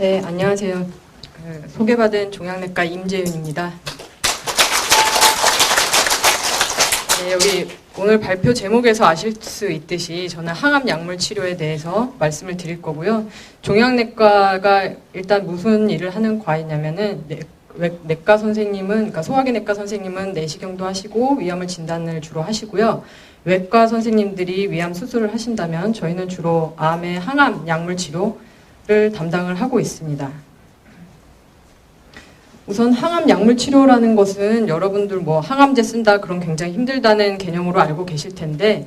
네, 안녕하세요. 소개받은 종양내과 임재윤입니다. 네, 여기 오늘 발표 제목에서 아실 수 있듯이 저는 항암 약물 치료에 대해서 말씀을 드릴 거고요. 종양내과가 일단 무슨 일을 하는 과이냐면은 내과 선생님은, 그러니까 소화기 내과 선생님은 내시경도 하시고 위암을 진단을 주로 하시고요. 외과 선생님들이 위암 수술을 하신다면 저희는 주로 암의 항암 약물 치료를 담당을 하고 있습니다. 우선 항암 약물 치료라는 것은 여러분들 뭐 항암제 쓴다 그런 굉장히 힘들다는 개념으로 알고 계실 텐데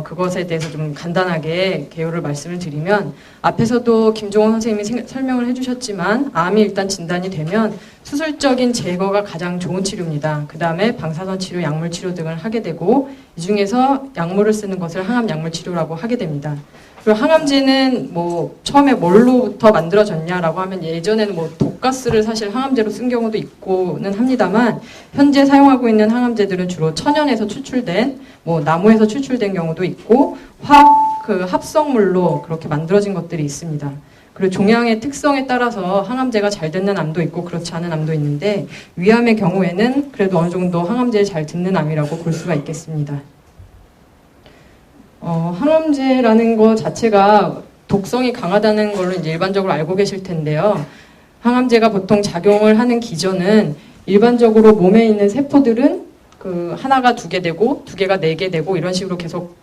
그것에 대해서 좀 간단하게 개요를 말씀을 드리면 앞에서도 김종원 선생님이 설명을 해주셨지만 암이 일단 진단이 되면 수술적인 제거가 가장 좋은 치료입니다. 그 다음에 방사선 치료, 약물 치료 등을 하게 되고 이 중에서 약물을 쓰는 것을 항암 약물 치료라고 하게 됩니다. 그리고 항암제는 뭐 처음에 뭘로부터 만들어졌냐라고 하면 예전에는 뭐 독가스를 사실 항암제로 쓴 경우도 있고는 합니다만 현재 사용하고 있는 항암제들은 주로 천연에서 추출된 뭐 나무에서 추출된 경우도 있고 화학 합성물로 그렇게 만들어진 것들이 있습니다. 그리고 종양의 특성에 따라서 항암제가 잘 듣는 암도 있고 그렇지 않은 암도 있는데 위암의 경우에는 그래도 어느 정도 항암제를 잘 듣는 암이라고 볼 수가 있겠습니다. 항암제라는 것 자체가 독성이 강하다는 걸로 이제 일반적으로 알고 계실 텐데요. 항암제가 보통 작용을 하는 기전은 일반적으로 몸에 있는 세포들은 하나가 2개 되고 2개가 4개 되고 이런 식으로 계속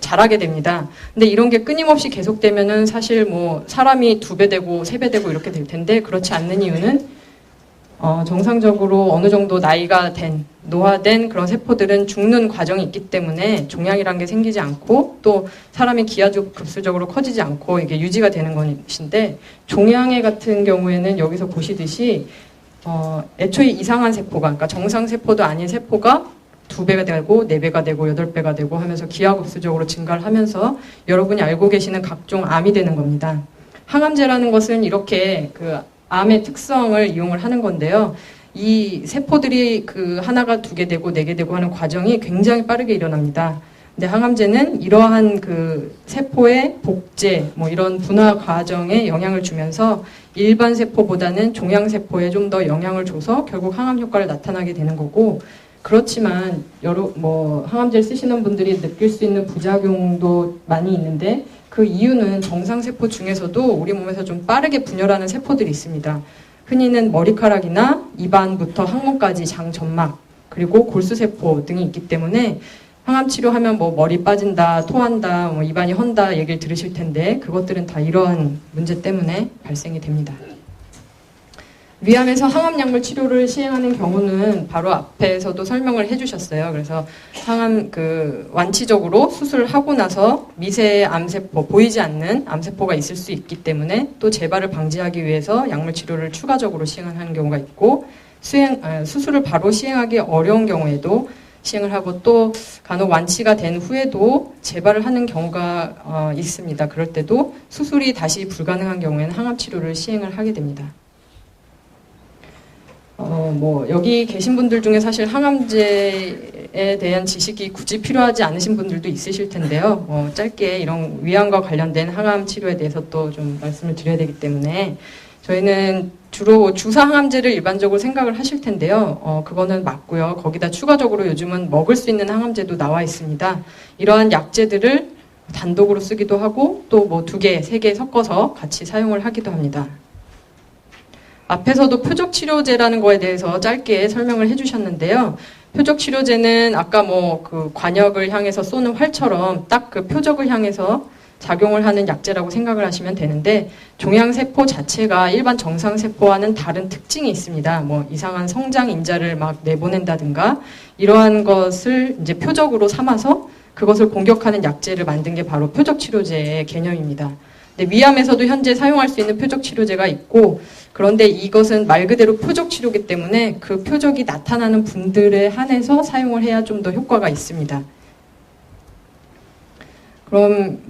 자라게 됩니다. 근데 이런 게 끊임없이 계속되면은 사실 뭐 사람이 2배 되고 3배 되고 이렇게 될 텐데 그렇지 않는 이유는 정상적으로 어느 정도 나이가 된, 노화된 그런 세포들은 죽는 과정이 있기 때문에 종양이란 게 생기지 않고 또 사람이 기하급수적으로 커지지 않고 이게 유지가 되는 것인데 종양애 같은 경우에는 여기서 보시듯이 애초에 이상한 세포가, 그러니까 정상 세포도 아닌 세포가 2배가 되고 4배가 되고 8배가 되고 하면서 기하급수적으로 증가를 하면서 여러분이 알고 계시는 각종 암이 되는 겁니다. 항암제라는 것은 이렇게 암의 특성을 이용을 하는 건데요. 이 세포들이 하나가 2개 되고 4개 되고 하는 과정이 굉장히 빠르게 일어납니다. 근데 항암제는 이러한 세포의 복제, 뭐 이런 분화 과정에 영향을 주면서 일반 세포보다는 종양세포에 좀 더 영향을 줘서 결국 항암 효과를 나타나게 되는 거고, 그렇지만 항암제를 쓰시는 분들이 느낄 수 있는 부작용도 많이 있는데 그 이유는 정상세포 중에서도 우리 몸에서 좀 빠르게 분열하는 세포들이 있습니다. 흔히는 머리카락이나 입안부터 항문까지 장점막 그리고 골수세포 등이 있기 때문에 항암 치료하면 뭐 머리 빠진다, 토한다, 뭐 입안이 헌다 얘기를 들으실 텐데 그것들은 다 이러한 문제 때문에 발생이 됩니다. 위암에서 항암약물 치료를 시행하는 경우는 바로 앞에서도 설명을 해주셨어요. 그래서 완치적으로 수술을 하고 나서 미세 암세포, 보이지 않는 암세포가 있을 수 있기 때문에 또 재발을 방지하기 위해서 약물 치료를 추가적으로 시행하는 경우가 있고 수술을 바로 시행하기 어려운 경우에도 시행을 하고 또 간혹 완치가 된 후에도 재발을 하는 경우가 있습니다. 그럴 때도 수술이 다시 불가능한 경우에는 항암 치료를 시행을 하게 됩니다. 여기 계신 분들 중에 사실 항암제에 대한 지식이 굳이 필요하지 않으신 분들도 있으실 텐데요. 짧게 이런 위암과 관련된 항암 치료에 대해서 또 좀 말씀을 드려야 되기 때문에 저희는 주로 주사 항암제를 일반적으로 생각을 하실 텐데요. 그거는 맞고요. 거기다 추가적으로 요즘은 먹을 수 있는 항암제도 나와 있습니다. 이러한 약제들을 단독으로 쓰기도 하고 또 2개, 3개 섞어서 같이 사용을 하기도 합니다. 앞에서도 표적치료제라는 거에 대해서 짧게 설명을 해주셨는데요. 표적치료제는 아까 관역을 향해서 쏘는 활처럼 딱 그 표적을 향해서 작용을 하는 약제라고 생각을 하시면 되는데 종양세포 자체가 일반 정상세포와는 다른 특징이 있습니다. 이상한 성장 인자를 막 내보낸다든가 이러한 것을 이제 표적으로 삼아서 그것을 공격하는 약제를 만든 게 바로 표적치료제의 개념입니다. 근데 위암에서도 현재 사용할 수 있는 표적치료제가 있고 그런데 이것은 말 그대로 표적치료이기 때문에 그 표적이 나타나는 분들에 한해서 사용을 해야 좀 더 효과가 있습니다. 그럼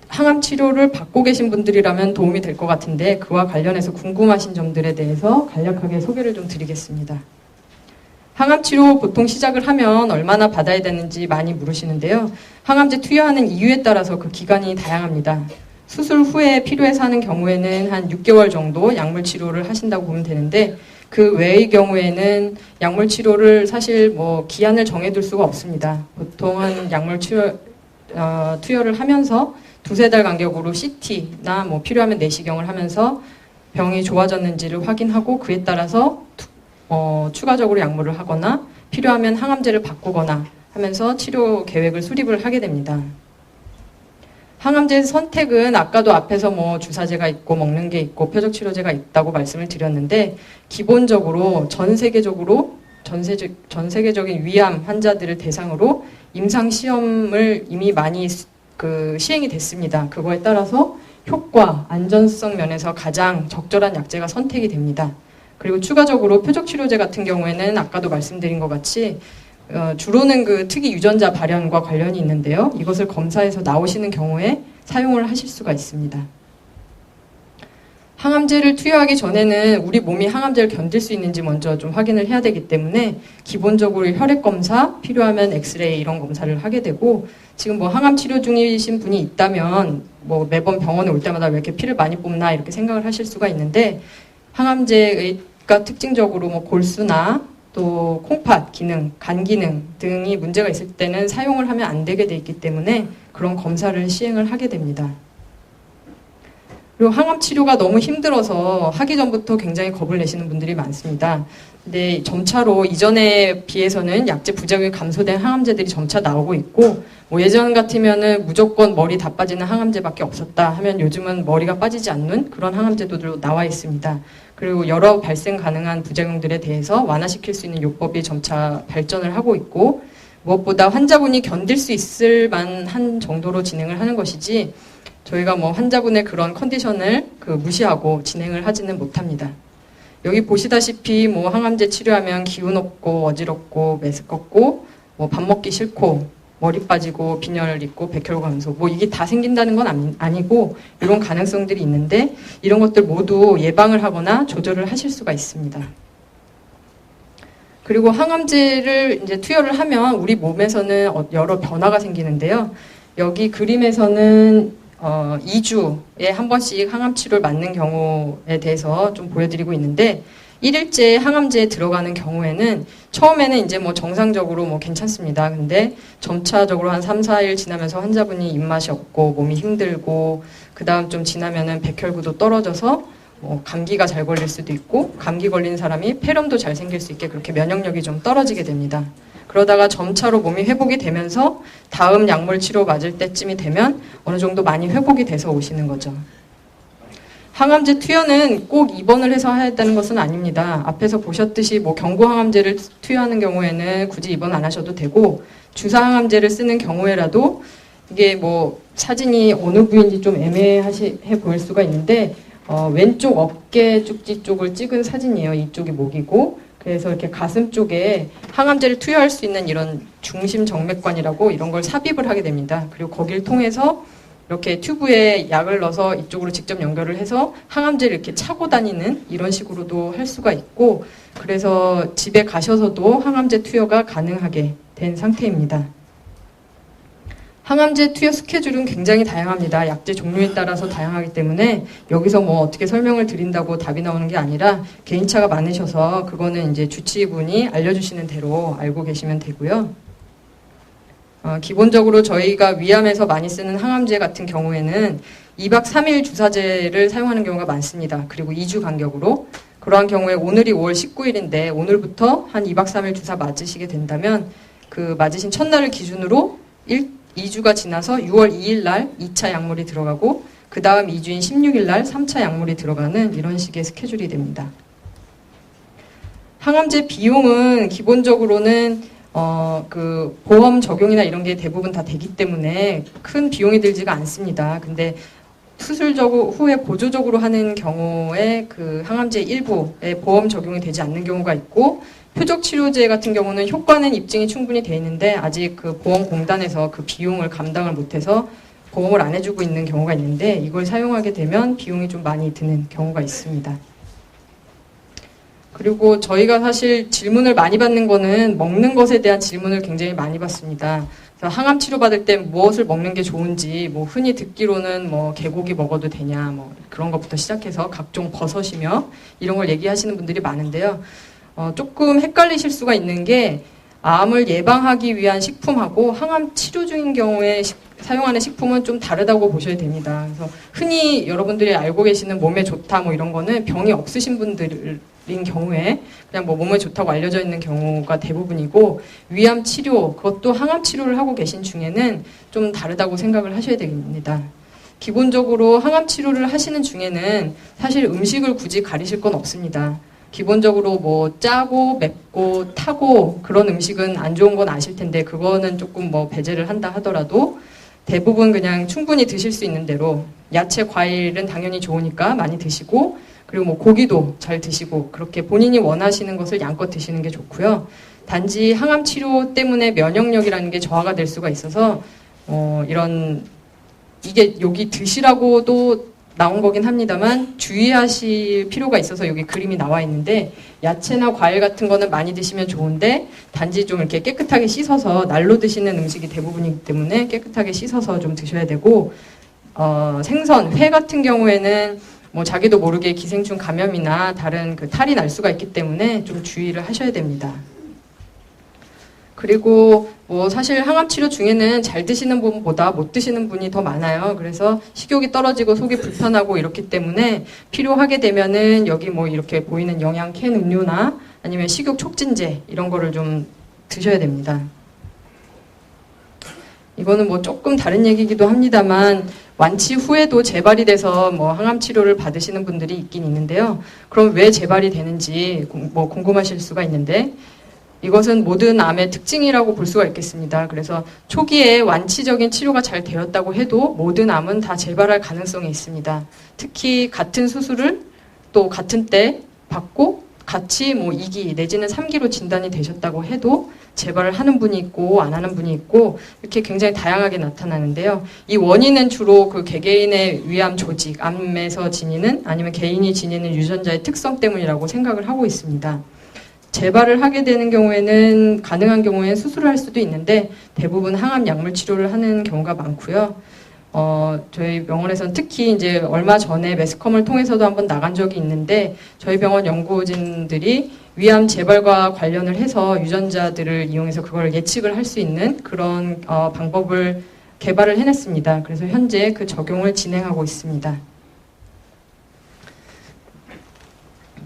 항암 치료를 받고 계신 분들이라면 도움이 될 것 같은데 그와 관련해서 궁금하신 점들에 대해서 간략하게 소개를 좀 드리겠습니다. 항암 치료 보통 시작을 하면 얼마나 받아야 되는지 많이 물으시는데요. 항암제 투여하는 이유에 따라서 그 기간이 다양합니다. 수술 후에 필요해서 하는 경우에는 한 6개월 정도 약물 치료를 하신다고 보면 되는데, 그 외의 경우에는 약물 치료를 사실 뭐 기한을 정해둘 수가 없습니다. 보통은 약물 치료, 투여를 하면서 두세 달 간격으로 CT나 뭐 필요하면 내시경을 하면서 병이 좋아졌는지를 확인하고 그에 따라서 추가적으로 약물을 하거나 필요하면 항암제를 바꾸거나 하면서 치료 계획을 수립을 하게 됩니다. 항암제 선택은 아까도 앞에서 뭐 주사제가 있고 먹는 게 있고 표적치료제가 있다고 말씀을 드렸는데, 기본적으로 전 세계적인 위암 환자들을 대상으로 임상 시험을 이미 많이 시행이 됐습니다. 그거에 따라서 효과, 안전성 면에서 가장 적절한 약제가 선택이 됩니다. 그리고 추가적으로 표적치료제 같은 경우에는 아까도 말씀드린 것 같이 주로는 그 특이 유전자 발현과 관련이 있는데요. 이것을 검사해서 나오시는 경우에 사용을 하실 수가 있습니다. 항암제를 투여하기 전에는 우리 몸이 항암제를 견딜 수 있는지 먼저 좀 확인을 해야 되기 때문에 기본적으로 혈액 검사, 필요하면 엑스레이 이런 검사를 하게 되고, 지금 뭐 항암 치료 중이신 분이 있다면 뭐 매번 병원에 올 때마다 왜 이렇게 피를 많이 뽑나 이렇게 생각을 하실 수가 있는데, 항암제가 특징적으로 뭐 골수나 또 콩팥 기능, 간 기능 등이 문제가 있을 때는 사용을 하면 안 되게 돼 있기 때문에 그런 검사를 시행을 하게 됩니다. 그리고 항암 치료가 너무 힘들어서 하기 전부터 굉장히 겁을 내시는 분들이 많습니다. 근데 점차로 이전에 비해서는 약제 부작용이 감소된 항암제들이 점차 나오고 있고, 뭐 예전 같으면은 무조건 머리 다 빠지는 항암제밖에 없었다 하면 요즘은 머리가 빠지지 않는 그런 항암제도 나와 있습니다. 그리고 여러 발생 가능한 부작용들에 대해서 완화시킬 수 있는 요법이 점차 발전을 하고 있고, 무엇보다 환자분이 견딜 수 있을 만한 정도로 진행을 하는 것이지, 저희가 뭐 환자분의 그런 컨디션을 무시하고 진행을 하지는 못합니다. 여기 보시다시피 뭐 항암제 치료하면 기운 없고 어지럽고 메스껍고 뭐 밥 먹기 싫고 머리 빠지고 빈혈 있고 백혈구 감소 뭐 이게 다 생긴다는 건 아니고 이런 가능성들이 있는데, 이런 것들 모두 예방을 하거나 조절을 하실 수가 있습니다. 그리고 항암제를 이제 투여를 하면 우리 몸에서는 여러 변화가 생기는데요. 여기 그림에서는 2주에 한 번씩 항암 치료를 맞는 경우에 대해서 좀 보여드리고 있는데, 1일째 항암제에 들어가는 경우에는 처음에는 이제 뭐 정상적으로 뭐 괜찮습니다. 근데 점차적으로 한 3, 4일 지나면서 환자분이 입맛이 없고 몸이 힘들고, 그 다음 좀 지나면은 백혈구도 떨어져서 뭐 감기가 잘 걸릴 수도 있고, 감기 걸린 사람이 폐렴도 잘 생길 수 있게 그렇게 면역력이 좀 떨어지게 됩니다. 그러다가 점차로 몸이 회복이 되면서 다음 약물 치료 맞을 때쯤이 되면 어느 정도 많이 회복이 돼서 오시는 거죠. 항암제 투여는 꼭 입원을 해서 해야 했다는 것은 아닙니다. 앞에서 보셨듯이 뭐 경구 항암제를 투여하는 경우에는 굳이 입원 안 하셔도 되고, 주사 항암제를 쓰는 경우에라도 이게 뭐 사진이 어느 부위인지 좀 애매해 보일 수가 있는데, 왼쪽 어깨 쪽지 쪽을 찍은 사진이에요. 이쪽이 목이고, 그래서 이렇게 가슴 쪽에 항암제를 투여할 수 있는 이런 중심 정맥관이라고 이런 걸 삽입을 하게 됩니다. 그리고 거기를 통해서 이렇게 튜브에 약을 넣어서 이쪽으로 직접 연결을 해서 항암제를 이렇게 차고 다니는 이런 식으로도 할 수가 있고, 그래서 집에 가셔서도 항암제 투여가 가능하게 된 상태입니다. 항암제 투여 스케줄은 굉장히 다양합니다. 약제 종류에 따라서 다양하기 때문에 여기서 뭐 어떻게 설명을 드린다고 답이 나오는 게 아니라 개인차가 많으셔서 그거는 이제 주치의분이 알려주시는 대로 알고 계시면 되고요. 기본적으로 저희가 위암에서 많이 쓰는 항암제 같은 경우에는 2박 3일 주사제를 사용하는 경우가 많습니다. 그리고 2주 간격으로. 그러한 경우에 오늘이 5월 19일인데 오늘부터 한 2박 3일 주사 맞으시게 된다면 그 맞으신 첫날을 기준으로 2주가 지나서 6월 2일 날 2차 약물이 들어가고, 그 다음 2주인 16일 날 3차 약물이 들어가는 이런 식의 스케줄이 됩니다. 항암제 비용은 기본적으로는 그 보험 적용이나 이런 게 대부분 다 되기 때문에 큰 비용이 들지가 않습니다. 근데 수술 후에 보조적으로 하는 경우에 그 항암제 일부에 보험 적용이 되지 않는 경우가 있고, 표적 치료제 같은 경우는 효과는 입증이 충분히 돼 있는데 아직 그 보험공단에서 그 비용을 감당을 못해서 보험을 안 해주고 있는 경우가 있는데, 이걸 사용하게 되면 비용이 좀 많이 드는 경우가 있습니다. 그리고 저희가 사실 질문을 많이 받는 거는 먹는 것에 대한 질문을 굉장히 많이 받습니다. 그래서 항암 치료 받을 때 무엇을 먹는 게 좋은지, 뭐 흔히 듣기로는 뭐 개고기 먹어도 되냐, 뭐 그런 것부터 시작해서 각종 버섯이며 이런 걸 얘기하시는 분들이 많은데요. 조금 헷갈리실 수가 있는 게 암을 예방하기 위한 식품하고 항암 치료 중인 경우에 사용하는 식품은 좀 다르다고 보셔야 됩니다. 그래서 흔히 여러분들이 알고 계시는 몸에 좋다 뭐 이런 거는 병이 없으신 분들인 경우에 그냥 뭐 몸에 좋다고 알려져 있는 경우가 대부분이고, 위암 치료, 그것도 항암 치료를 하고 계신 중에는 좀 다르다고 생각을 하셔야 됩니다. 기본적으로 항암 치료를 하시는 중에는 사실 음식을 굳이 가리실 건 없습니다. 기본적으로 뭐 짜고 맵고 타고 그런 음식은 안 좋은 건 아실 텐데, 그거는 조금 뭐 배제를 한다 하더라도 대부분 그냥 충분히 드실 수 있는 대로, 야채, 과일은 당연히 좋으니까 많이 드시고, 그리고 뭐 고기도 잘 드시고, 그렇게 본인이 원하시는 것을 양껏 드시는 게 좋고요. 단지 항암 치료 때문에 면역력이라는 게 저하가 될 수가 있어서 이게 여기 드시라고도 나온 거긴 합니다만 주의하실 필요가 있어서 여기 그림이 나와 있는데, 야채나 과일 같은 거는 많이 드시면 좋은데 단지 좀 이렇게 깨끗하게 씻어서, 날로 드시는 음식이 대부분이기 때문에 깨끗하게 씻어서 좀 드셔야 되고, 생선, 회 같은 경우에는 뭐 자기도 모르게 기생충 감염이나 다른 그 탈이 날 수가 있기 때문에 좀 주의를 하셔야 됩니다. 그리고 뭐 사실 항암 치료 중에는 잘 드시는 분보다 못 드시는 분이 더 많아요. 그래서 식욕이 떨어지고 속이 불편하고 이렇기 때문에 필요하게 되면은 여기 뭐 이렇게 보이는 영양 캔 음료나 아니면 식욕 촉진제 이런 거를 좀 드셔야 됩니다. 이거는 뭐 조금 다른 얘기이기도 합니다만, 완치 후에도 재발이 돼서 뭐 항암 치료를 받으시는 분들이 있긴 있는데요. 그럼 왜 재발이 되는지 뭐 궁금하실 수가 있는데, 이것은 모든 암의 특징이라고 볼 수가 있겠습니다. 그래서 초기에 완치적인 치료가 잘 되었다고 해도 모든 암은 다 재발할 가능성이 있습니다. 특히 같은 수술을 또 같은 때 받고 같이 뭐 2기 내지는 3기로 진단이 되셨다고 해도 재발을 하는 분이 있고 안 하는 분이 있고, 이렇게 굉장히 다양하게 나타나는데요. 이 원인은 주로 그 개개인의 위암 조직, 암에서 지니는 아니면 개인이 지니는 유전자의 특성 때문이라고 생각을 하고 있습니다. 재발을 하게 되는 경우에는 가능한 경우에 수술을 할 수도 있는데 대부분 항암 약물 치료를 하는 경우가 많고요. 저희 병원에서는 특히 이제 얼마 전에 매스컴을 통해서도 한번 나간 적이 있는데, 저희 병원 연구진들이 위암 재발과 관련을 해서 유전자들을 이용해서 그걸 예측을 할 수 있는 그런 방법을 개발을 해냈습니다. 그래서 현재 그 적용을 진행하고 있습니다.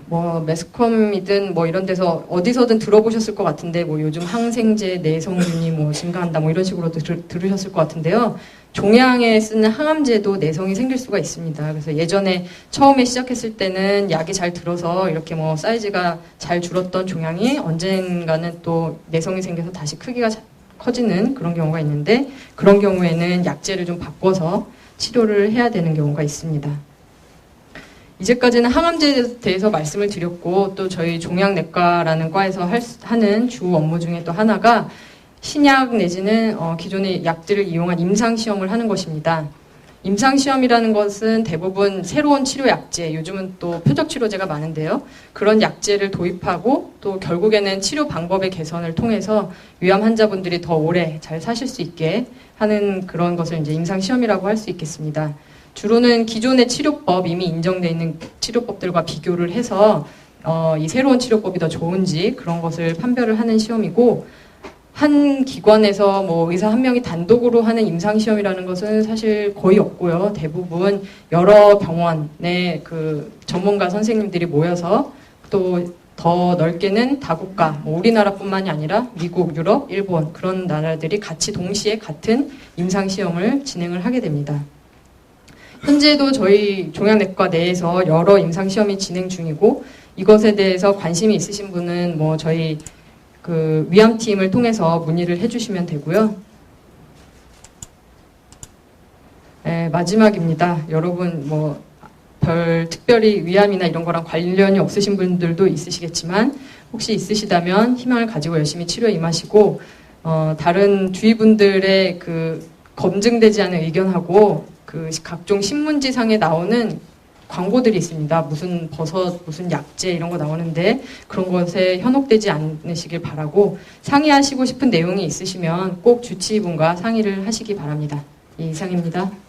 뭐 매스컴이든 뭐 이런 데서 어디서든 들어보셨을 것 같은데, 뭐 요즘 항생제 내성균이 뭐 증가한다 뭐 이런 식으로도 들으셨을 것 같은데요. 종양에 쓰는 항암제도 내성이 생길 수가 있습니다. 그래서 예전에 처음에 시작했을 때는 약이 잘 들어서 이렇게 뭐 사이즈가 잘 줄었던 종양이 언젠가는 또 내성이 생겨서 다시 크기가 커지는 그런 경우가 있는데, 그런 경우에는 약제를 좀 바꿔서 치료를 해야 되는 경우가 있습니다. 이제까지는 항암제에 대해서 말씀을 드렸고, 또 저희 종양내과라는 과에서 하는 주 업무 중에 또 하나가 신약 내지는 기존의 약들을 이용한 임상시험을 하는 것입니다. 임상시험이라는 것은 대부분 새로운 치료약제, 요즘은 또 표적치료제가 많은데요. 그런 약제를 도입하고 또 결국에는 치료 방법의 개선을 통해서 위암 환자분들이 더 오래 잘 사실 수 있게 하는 그런 것을 이제 임상시험이라고 할 수 있겠습니다. 주로는 기존의 치료법, 이미 인정되어 있는 치료법들과 비교를 해서 이 새로운 치료법이 더 좋은지 그런 것을 판별을 하는 시험이고, 한 기관에서 뭐 의사 한 명이 단독으로 하는 임상시험이라는 것은 사실 거의 없고요. 대부분 여러 병원의 그 전문가 선생님들이 모여서, 또 더 넓게는 다국가, 뭐 우리나라뿐만이 아니라 미국, 유럽, 일본 그런 나라들이 같이 동시에 같은 임상시험을 진행을 하게 됩니다. 현재도 저희 종양내과 내에서 여러 임상시험이 진행 중이고, 이것에 대해서 관심이 있으신 분은 뭐 저희 그 위암팀을 통해서 문의를 해주시면 되고요. 네, 마지막입니다. 여러분 뭐 별 특별히 위암이나 이런 거랑 관련이 없으신 분들도 있으시겠지만, 혹시 있으시다면 희망을 가지고 열심히 치료에 임하시고, 다른 주위 분들의 그 검증되지 않은 의견하고 그 각종 신문지상에 나오는 광고들이 있습니다. 무슨 버섯, 무슨 약재 이런 거 나오는데 그런 것에 현혹되지 않으시길 바라고 상의하시고 싶은 내용이 있으시면 꼭 주치의분과 상의를 하시기 바랍니다. 이상입니다.